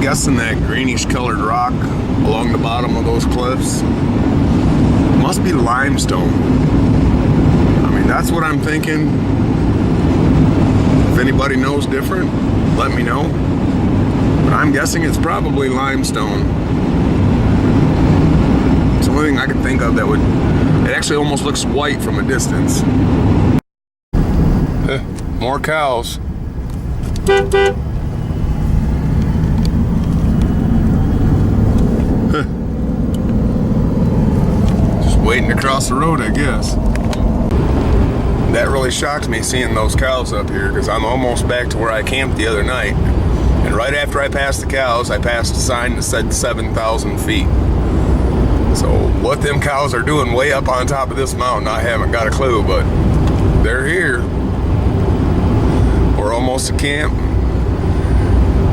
guessing that greenish colored rock along the bottom of those cliffs must be limestone. I mean, that's what I'm thinking. If anybody knows different, let me know. But I'm guessing it's probably limestone. It's the only thing I can think of that would... It actually almost looks white from a distance. More cows. Just waiting to cross the road, I guess. That really shocked me seeing those cows up here, because I'm almost back to where I camped the other night. And right after I passed the cows, I passed a sign that said 7,000 feet. So what them cows are doing way up on top of this mountain, I haven't got a clue, but they're here. We're almost to camp.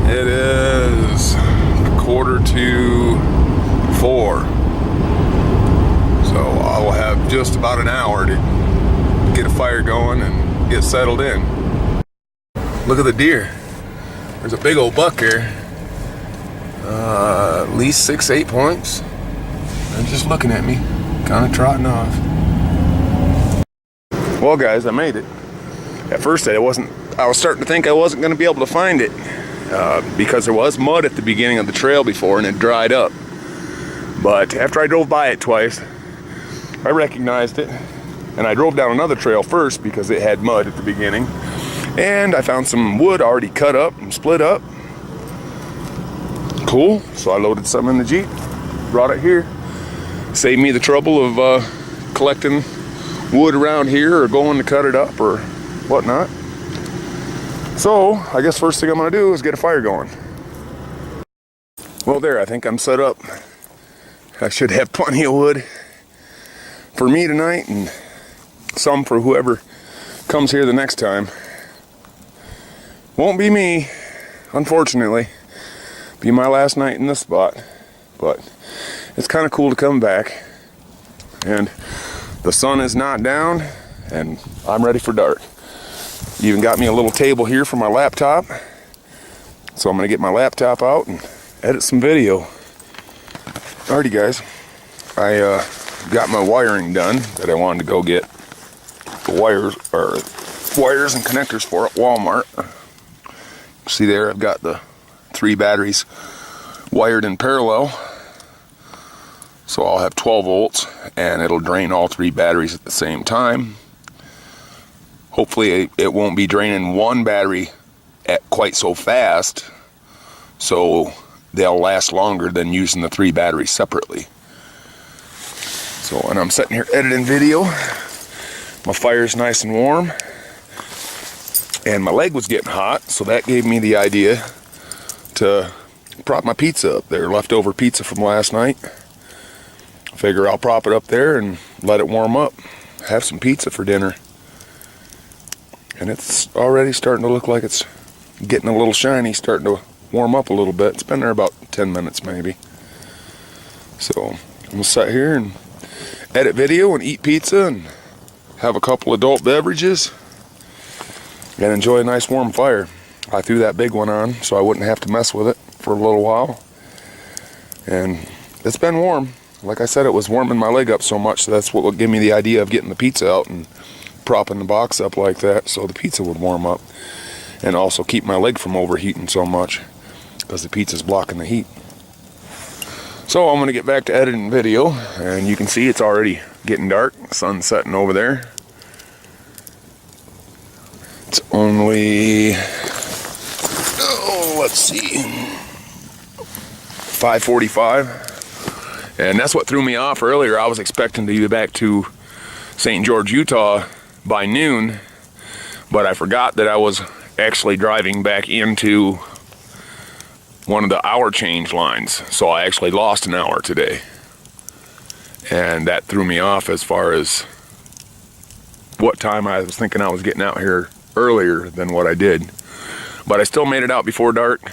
It is 3:45. So I will have just about an hour to get a fire going and get settled in. Look at the deer. There's a big old buck here. At least 6-8 points. They're just looking at me, kind of trotting off. Well guys, I made it. At first I was starting to think I wasn't going to be able to find it because there was mud at the beginning of the trail before and it dried up. But after I drove by it twice, I recognized it, and I drove down another trail first because it had mud at the beginning, and I found some wood already cut up and split up. Cool. So I loaded some in the Jeep, brought it here. Saved me the trouble of collecting wood around here or going to cut it up or whatnot. So I guess first thing I'm gonna do is get a fire going. Well, there, I think I'm set up. I should have plenty of wood for me tonight and some for whoever comes here the next time. Won't be me, unfortunately. Be my last night in this spot, but it's kind of cool to come back, and the sun is not down, and I'm ready for dark. Even got me a little table here for my laptop, so I'm gonna get my laptop out and edit some video. Alrighty guys, I got my wiring done that I wanted to go get the wires and connectors for at Walmart. See there, I've got the 3 batteries wired in parallel. So I'll have 12 volts and it'll drain all 3 batteries at the same time. Hopefully it won't be draining one battery at quite so fast, so they'll last longer than using the 3 batteries separately. So, and I'm sitting here editing video. My fire's nice and warm. And my leg was getting hot, so that gave me the idea to prop my pizza up there. Leftover pizza from last night. Figure I'll prop it up there and let it warm up. Have some pizza for dinner. And it's already starting to look like it's getting a little shiny, starting to warm up a little bit. It's been there about 10 minutes maybe. So I'm gonna sit here and edit video and eat pizza and have a couple adult beverages and enjoy a nice warm fire. I threw that big one on so I wouldn't have to mess with it for a little while. And it's been warm. Like I said, it was warming my leg up so much, so that's what would give me the idea of getting the pizza out and propping the box up like that so the pizza would warm up and also keep my leg from overheating so much because the pizza's blocking the heat. So I'm going to get back to editing video, and you can see it's already getting dark. The sun's setting over there. It's only, let's see, 5:45. And that's what threw me off earlier. I was expecting to be back to St. George, Utah by noon, but I forgot that I was actually driving back into one of the hour change lines. So I actually lost an hour today. And that threw me off as far as what time I was thinking I was getting out here earlier than what I did. But I still made it out before dark.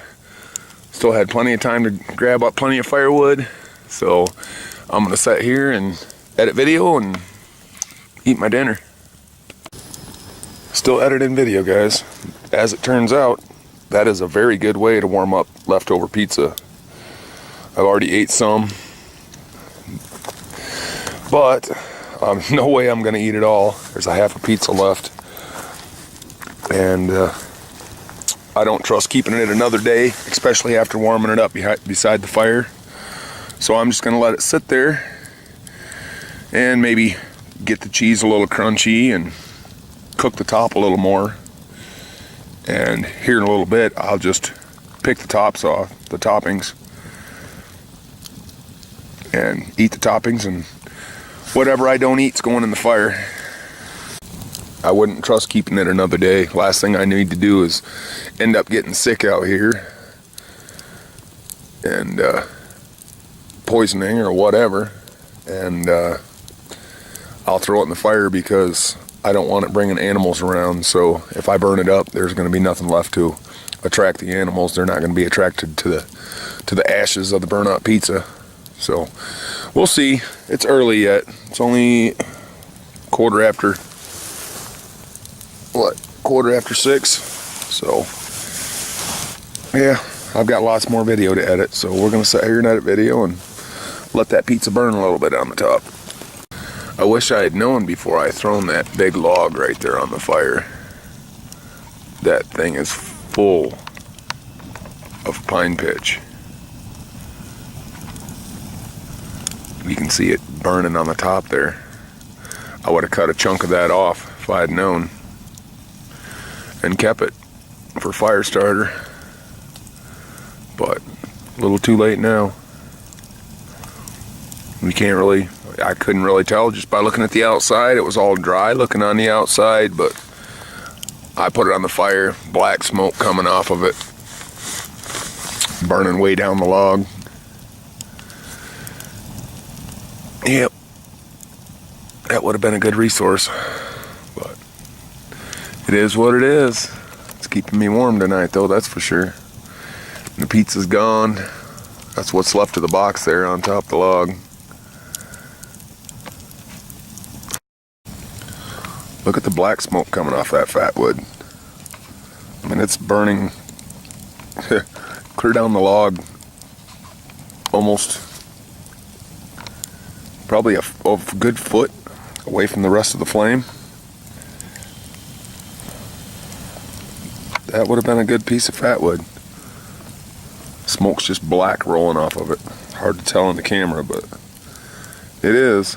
Still had plenty of time to grab up plenty of firewood. So I'm gonna sit here and edit video and eat my dinner. Still editing video, guys. As it turns out, that is a very good way to warm up leftover pizza. I've already ate some, but no way I'm gonna eat it all. There's a half a pizza left, and I don't trust keeping it another day, especially after warming it up beside the fire. So I'm just gonna let it sit there and maybe get the cheese a little crunchy and cook the top a little more. And here in a little bit, I'll just pick the tops off, the toppings, and eat the toppings, and whatever I don't eat's going in the fire. I wouldn't trust keeping it another day. Last thing I need to do is end up getting sick out here and poisoning or whatever, and I'll throw it in the fire because I don't want it bringing animals around. So if I burn it up, there's going to be nothing left to attract the animals. They're not going to be attracted to the ashes of the burnt up pizza. So we'll see. It's early yet. It's only quarter after 6. So yeah, I've got lots more video to edit. So we're going to sit here and edit video and let that pizza burn a little bit on the top. I wish I had known before I thrown that big log right there on the fire. That thing is full of pine pitch. You can see it burning on the top there. I would have cut a chunk of that off if I had known and kept it for fire starter, but a little too late now. I couldn't really tell just by looking at the outside. It was all dry looking on the outside, but I put it on the fire, black smoke coming off of it, burning way down the log. Yep, that would have been a good resource, but it is what it is. It's keeping me warm tonight though, that's for sure. And the pizza's gone. That's what's left of the box there on top of the log. Look at the black smoke coming off that fat wood. I mean, it's burning clear down the log, almost probably a good foot away from the rest of the flame. That would have been a good piece of fat wood. Smoke's just black rolling off of it. Hard to tell in the camera, but it is.